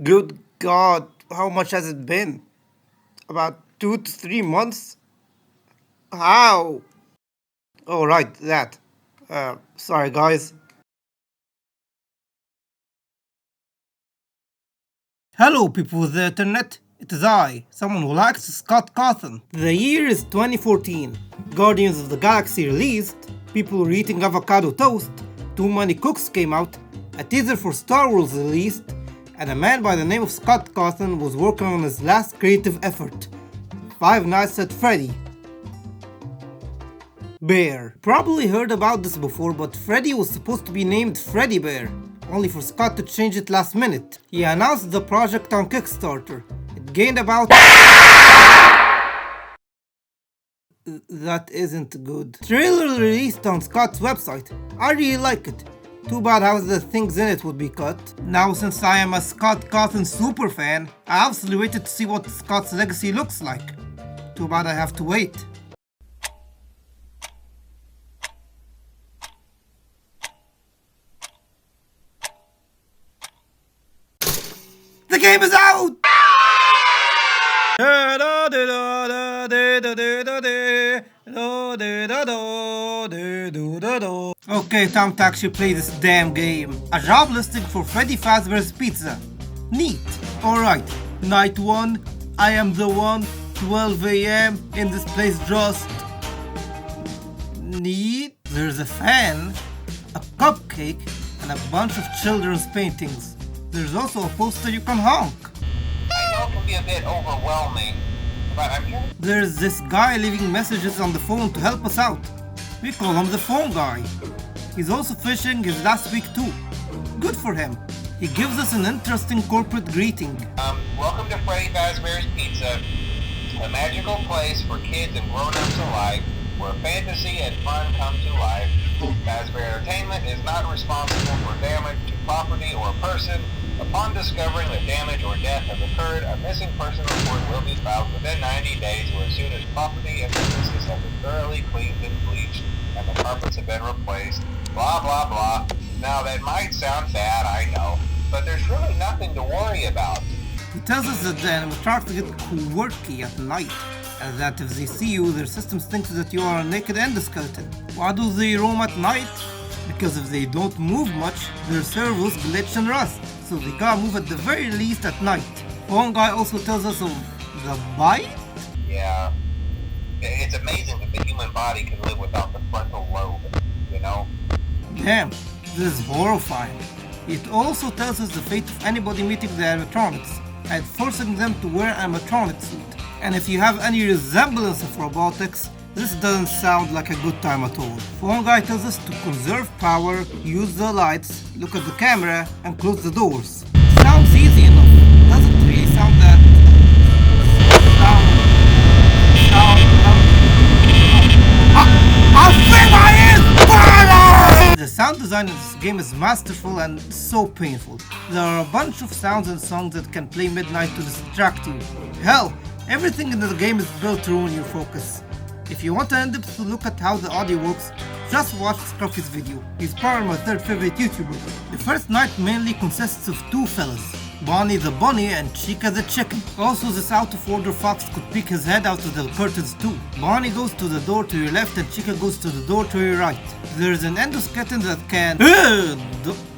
Good God, how much has it been? About 2 to 3 months? How? Oh, right, that. Sorry, guys. Hello, people of the internet. It is I, someone who likes Scott Cawthon. The year is 2014. Guardians of the Galaxy released, people were eating avocado toast, Too Many Cooks came out, a teaser for Star Wars released, and a man by the name of Scott Cawthon was working on his last creative effort, Five Nights at Freddy. Bear. Probably heard about this before, but Freddy was supposed to be named Freddy Bear, only for Scott to change it last minute. He announced the project on Kickstarter. It gained about... That isn't good. Trailer released on Scott's website. I really like it. Too bad how the things in it would be cut. Now since I am a Scott Cawthon super fan, I obviously waited to see what Scott's legacy looks like. Too bad I have to wait. The game is out! Okay, time to actually play this damn game. A job listing for Freddy Fazbum's Pizza. Neat. Alright, night 1, I am the one, 12 AM, in this place just... Neat. There's a fan, a cupcake, and a bunch of children's paintings. There's also a poster you can honk. I know it can be a bit overwhelming, but I'm here. There's this guy leaving messages on the phone to help us out. We call him the phone guy. He's also fishing his last week too. Good for him. He gives us an interesting corporate greeting. Welcome to Freddy Fazbum's Pizza, a magical place for kids and grown-ups alike, where fantasy and fun come to life. Fazbear Entertainment is not responsible for damage to property or person. Upon discovering that damage or death has occurred, a missing person report will be filed within 90 days or as soon as property and businesses have been thoroughly cleaned and bleached and the carpets have been replaced. Blah, blah, blah. Now that might sound bad, I know, but there's really nothing to worry about. He tells us that the animatronics get quirky at night, and that if they see you, their systems think that you are a naked endoskeleton. Why do they roam at night? Because if they don't move much, their servos glitch and rust, so they gotta move at the very least at night. One guy also tells us of the bite? Yeah. It's amazing that the human body can live without the frontal lobe, you know? Damn, this is horrifying. It also tells us the fate of anybody meeting the animatronics, and forcing them to wear an animatronic suit. And if you have any resemblance of robotics, this doesn't sound like a good time at all. One guy tells us to conserve power, use the lights, look at the camera, and close the doors. Sounds easy enough. Doesn't really sound that... The sound design in this game is masterful and so painful. There are a bunch of sounds and songs that can play midnight to distract you. Hell, everything in the game is built to ruin your focus. If you want an in-depth look at how the audio works, just watch Scruffy's video. He's probably my third favorite YouTuber. The first night mainly consists of two fellas, Bonnie the bunny and Chica the chicken. Also, this out of order fox could peek his head out of the curtains too. Bonnie goes to the door to your left and Chica goes to the door to your right. There's an endoskeleton that can...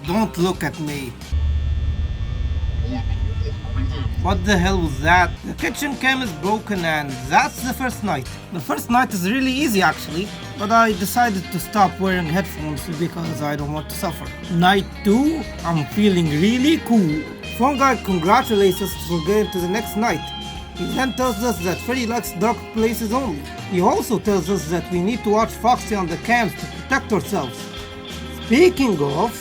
Don't look at me. What the hell was that? The kitchen cam is broken and that's the first night. The first night is really easy actually, but I decided to stop wearing headphones because I don't want to suffer. Night 2, I'm feeling really cool. One guy congratulates us for getting to the next night. He then tells us that Freddy likes dark places only. He also tells us that we need to watch Foxy on the cams to protect ourselves. Speaking of,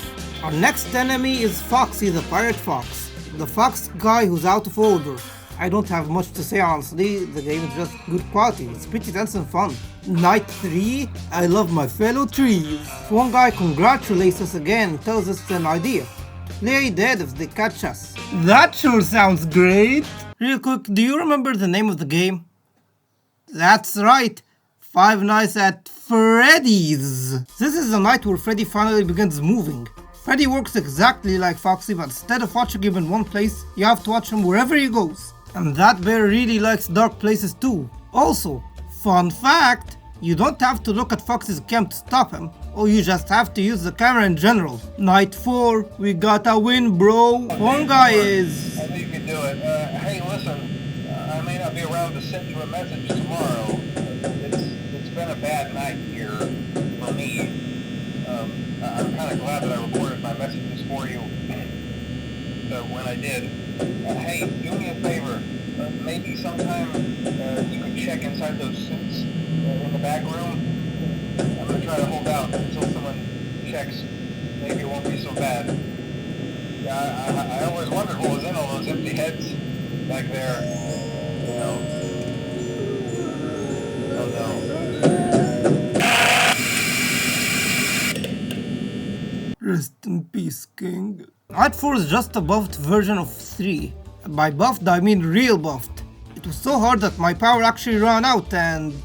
our next enemy is Foxy the Pirate Fox. The fox guy who's out of order. I don't have much to say honestly, the game is just good quality, it's pretty tense and fun. Night 3, I love my fellow trees. One guy congratulates us again and tells us an idea. Play dead if they catch us. That sure sounds great! Real quick, do you remember the name of the game? That's right, Five Nights at Freddy's. This is the night where Freddy finally begins moving. Freddy works exactly like Foxy, but instead of watching him in one place, you have to watch him wherever he goes. And that bear really likes dark places too. Also, fun fact, you don't have to look at Foxy's cam to stop him, or you just have to use the camera in general. Night 4, we got a win, bro. One guy is... I think you can do it. Hey, listen, I may not be around to send you a message tomorrow. It's been a bad night here for me. I'm kind of glad that I recorded my messages for you. So when I did, hey, do me a favor. Maybe sometime you can check inside those suits in the back room. I'm going to try to hold out until someone checks. Maybe it won't be so bad. Yeah, I always wondered what was in all those empty heads back there. You know. Oh no. Rest in peace, King. Night 4 is just a buffed version of 3. By buffed, I mean real buffed. It was so hard that my power actually ran out and...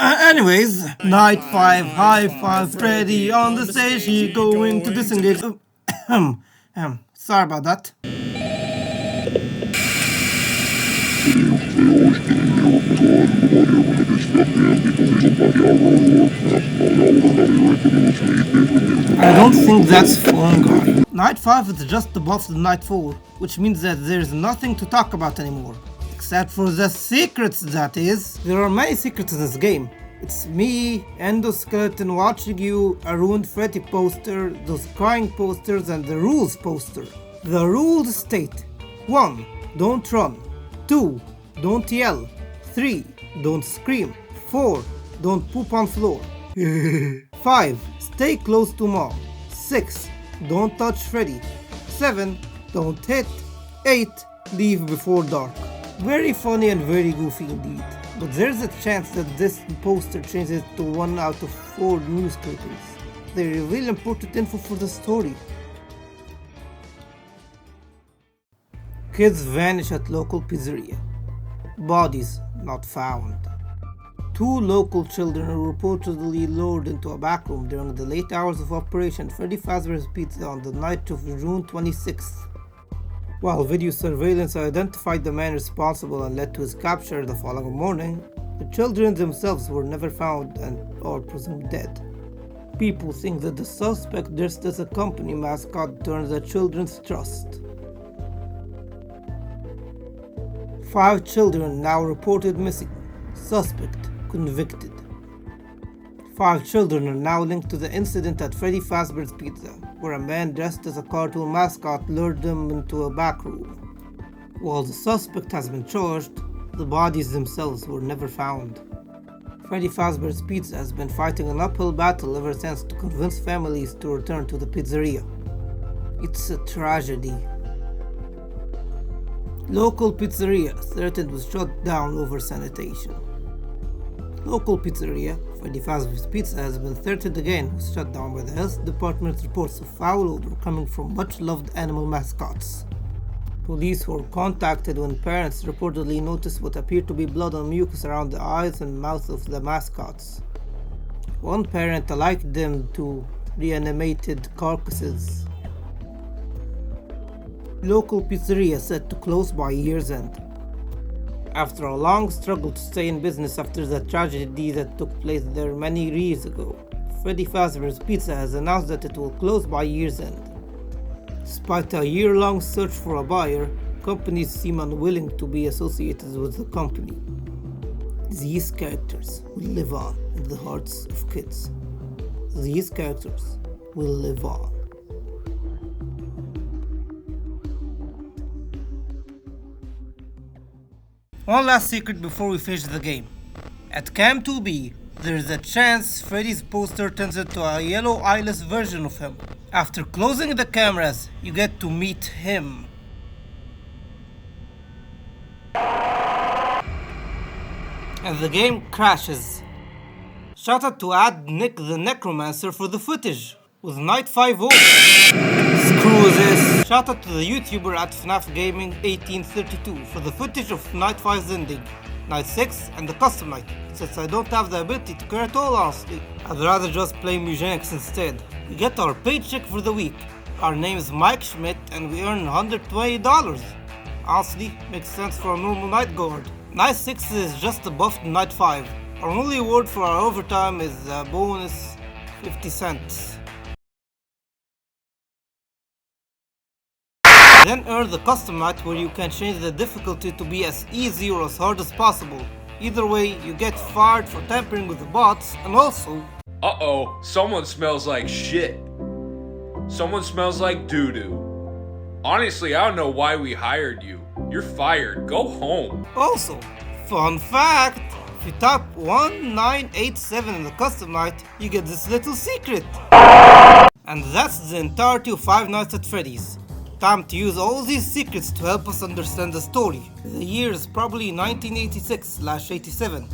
Anyways, Night 5, high five, Freddy on the stage, he going to disengage. Sorry about that. I don't think that's fun, guy. Night 5 is just the buff of Night 4, which means that there's nothing to talk about anymore. Except for the secrets, that is. There are many secrets in this game. It's me, Endoskeleton watching you, a ruined Freddy poster, those crying posters, and the rules poster. The rules state: 1. Don't run. 2. Don't yell. 3. Don't scream. 4. Don't poop on floor. 5. Stay close to mom. 6. Don't touch Freddy. 7. Don't hit. 8. Leave before dark. Very funny and very goofy indeed. But there's a chance that this poster changes to 1 out of 4 news clippings. They reveal important info for the story. Kids vanish at local pizzeria. Bodies not found. 2 local children are reportedly lured into a back room during the late hours of Operation Freddy Fazbum's Pizza on the night of June 26th. While video surveillance identified the man responsible and led to his capture the following morning, the children themselves were never found and are presumed dead. People think that the suspect dressed as a company mascot turned the children's trust. 5 children now reported missing. Suspect convicted. 5 children are now linked to the incident at Freddy Fazbum's Pizza, where a man dressed as a cartoon mascot lured them into a back room. While the suspect has been charged, the bodies themselves were never found. Freddy Fazbum's Pizza has been fighting an uphill battle ever since to convince families to return to the pizzeria. It's a tragedy. Local pizzeria threatened with shutdown over sanitation. Local pizzeria, Freddy Fazbum's Pizza, has been threatened again with shutdown by the health department reports of foul odor coming from much-loved animal mascots. Police were contacted when parents reportedly noticed what appeared to be blood and mucus around the eyes and mouth of the mascots. One parent likened them to reanimated carcasses. Local pizzeria set to close by year's end. after a long struggle to stay in business after the tragedy that took place there many years ago. Freddy Fazbum's Pizza has announced that it will close by year's end. Despite a year-long search for a buyer, companies seem unwilling to be associated with the company. These characters will live on in the hearts of kids. These characters will live on. One last secret before we finish the game. At Cam 2B, there is a chance Freddy's poster turns into a yellow eyeless version of him. After closing the cameras, you get to meet him. And the game crashes. Shout out to Nick the Necromancer for the footage with Night 5-0. Screw this. Shout out to the YouTuber at FNAF Gaming 1832 for the footage of Night 5's ending, Night 6 and the custom night, since I don't have the ability to care at all honestly. I'd rather just play Mugenics instead. We get our paycheck for the week. Our name is Mike Schmidt and we earn $120. Honestly, makes sense for a normal night guard. Night 6 is just a buff to Night 5. Our only reward for our overtime is a bonus 50 cents. Then earn the custom night where you can change the difficulty to be as easy or as hard as possible. Either way, you get fired for tampering with the bots and also... Uh-oh, someone smells like shit. Someone smells like doo-doo. Honestly, I don't know why we hired you. You're fired. Go home. Also, fun fact, if you type 1987 in the custom night, you get this little secret. And that's the entirety of Five Nights at Freddy's. Time to use all these secrets to help us understand the story. The year is probably 1986/87.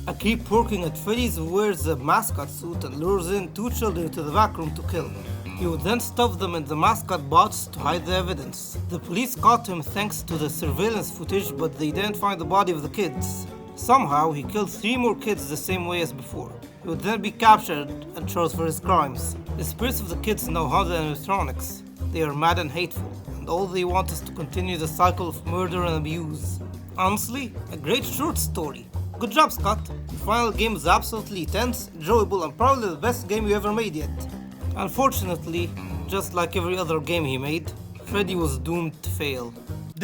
A creep working at Freddy's wears a mascot suit and lures in two children to the back room to kill them. He would then stuff them in the mascot box to hide the evidence. The police caught him thanks to the surveillance footage, but they didn't find the body of the kids. Somehow, he killed 3 more kids the same way as before. He would then be captured and charged for his crimes. The spirits of the kids now haunt the animatronics. They are mad and hateful, and all they want is to continue the cycle of murder and abuse. Honestly, a great short story. Good job, Scott. The final game is absolutely tense, enjoyable, and probably the best game you ever made yet. Unfortunately, just like every other game he made, Freddy was doomed to fail. A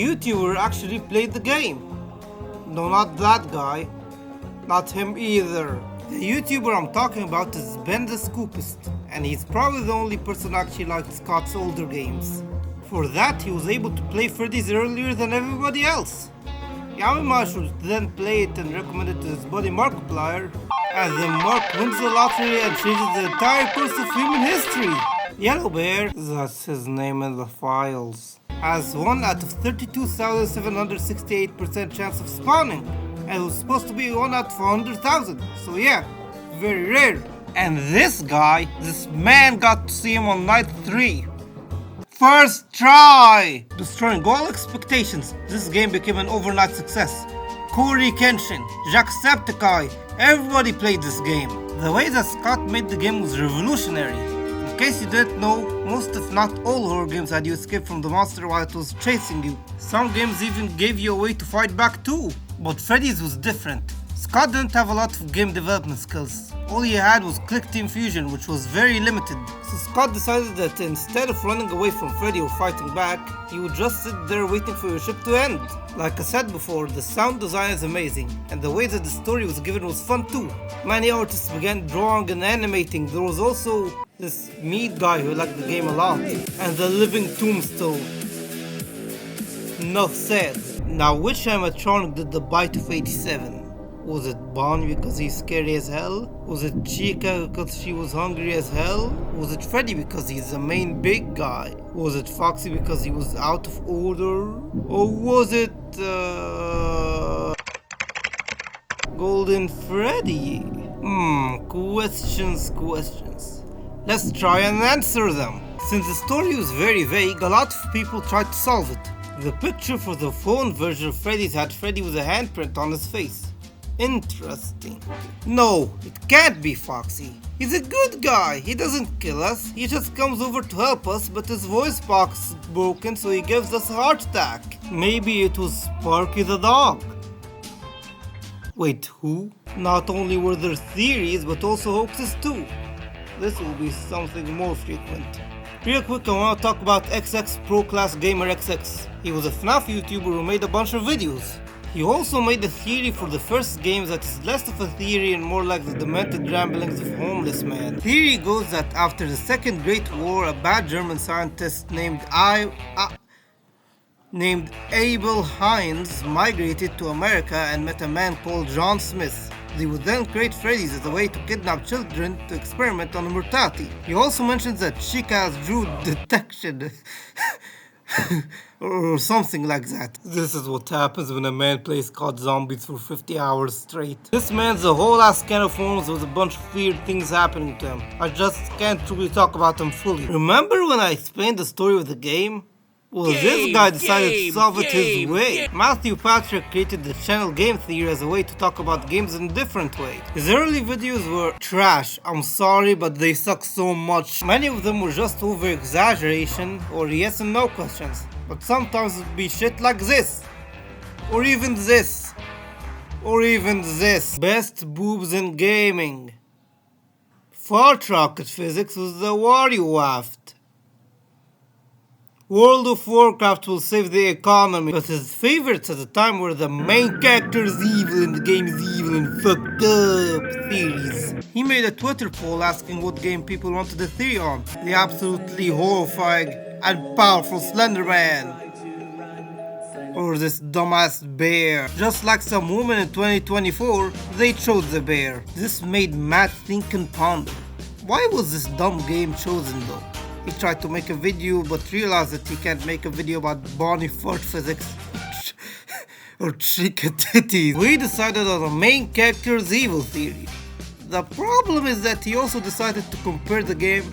YouTuber actually played the game. No, not that guy. Not him either. The YouTuber I'm talking about is Ben the Scoopist, and he's probably the only person who actually liked Scott's older games. For that, he was able to play Freddy's earlier than everybody else. Yamima should then play it and recommend it to his buddy Markiplier, as then Mark wins the lottery and changes the entire course of human history. Yellow Bear, that's his name in the files, has 1 out of 32,768% chance of spawning, and it was supposed to be 1 out of 100,000, so yeah, very rare. And this man got to see him on night 3. First try! Destroying all expectations, this game became an overnight success. Corey Kenshin, Jacksepticeye, everybody played this game. The way that Scott made the game was revolutionary. In case you didn't know, most if not all horror games had you escape from the monster while it was chasing you. Some games even gave you a way to fight back too. But Freddy's was different. Scott didn't have a lot of game development skills. All he had was click team fusion, which was very limited. So Scott decided that instead of running away from Freddy or fighting back, he would just sit there waiting for your ship to end. Like I said before, the sound design is amazing, and the way that the story was given was fun too. Many artists began drawing and animating. There was also this meat guy who liked the game a lot, and the living tombstone. Enough said. Now, which animatronic did the bite of 87? Was it Bonnie because he's scary as hell? Was it Chica because she was hungry as hell? Was it Freddy because he's the main big guy? Was it Foxy because he was out of order? Or was it Golden Freddy? Questions. Let's try and answer them. Since the story was very vague, a lot of people tried to solve it. The picture for the phone version of Freddy's had Freddy with a handprint on his face. Interesting. No, it can't be Foxy. He's a good guy. He doesn't kill us. He just comes over to help us, but his voice box is broken, so he gives us a heart attack. Maybe it was Sparky the dog. Wait, who? Not only were there theories, but also hoaxes too. This will be something more frequent. Real quick, I want to talk about XX Pro Class Gamer XX. He was a FNAF YouTuber who made a bunch of videos. He also made a theory for the first game that is less of a theory and more like the demented ramblings of a homeless man. Theory goes that after the Second Great War, a bad German scientist named Abel Hines migrated to America and met a man called John Smith. They would then create Freddys as a way to kidnap children to experiment on mortality. He also mentions that Chica's drew detection or something like that. This is what happens when a man plays COD Zombies for 50 hours straight. This man's a whole ass can of worms with a bunch of weird things happening to him. I just can't truly talk about him fully. Remember when I explained the story of the game? Well, this guy decided to solve it his way. Matthew Patrick created the channel Game Theory as a way to talk about games in a different way. His early videos were trash, I'm sorry, but they suck so much. Many of them were just over-exaggeration or yes and no questions. But sometimes it would be shit like this. Or even this. Or even this. Best boobs in gaming. Fart rocket physics was the Wario waft. World of Warcraft will save the economy, but his favorites at the time were the main character's evil and the game is evil and fucked up theories. He made a Twitter poll asking what game people wanted a theory on. The absolutely horrifying and powerful Slenderman. Or this dumbass bear. Just like some women in 2024, they chose the bear. This made Matt think and ponder. Why was this dumb game chosen though? He tried to make a video but realized that he can't make a video about Bonnie fart physics or chica titties. We decided on the main character's evil theory. The problem is that he also decided to compare the game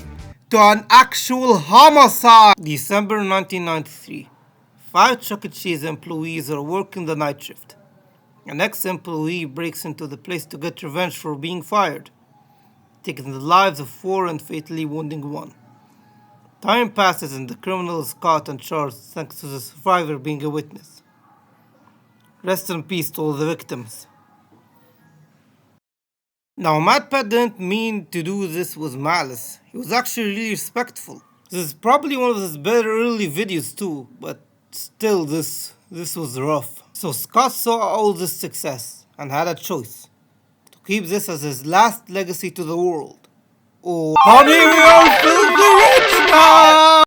to an actual homicide. December 1993. 5 Chuck E. Cheese employees are working the night shift. An ex-employee breaks into the place to get revenge for being fired, taking the lives of 4 and fatally wounding 1. Time passes and the criminal is caught and charged thanks to the survivor being a witness. Rest in peace to all the victims. Now, MatPat didn't mean to do this with malice. He was actually really respectful. This is probably one of his better early videos too, but still this was rough. So Scott saw all this success and had a choice. To keep this as his last legacy to the world. Oh, honey, we are filthy rich now!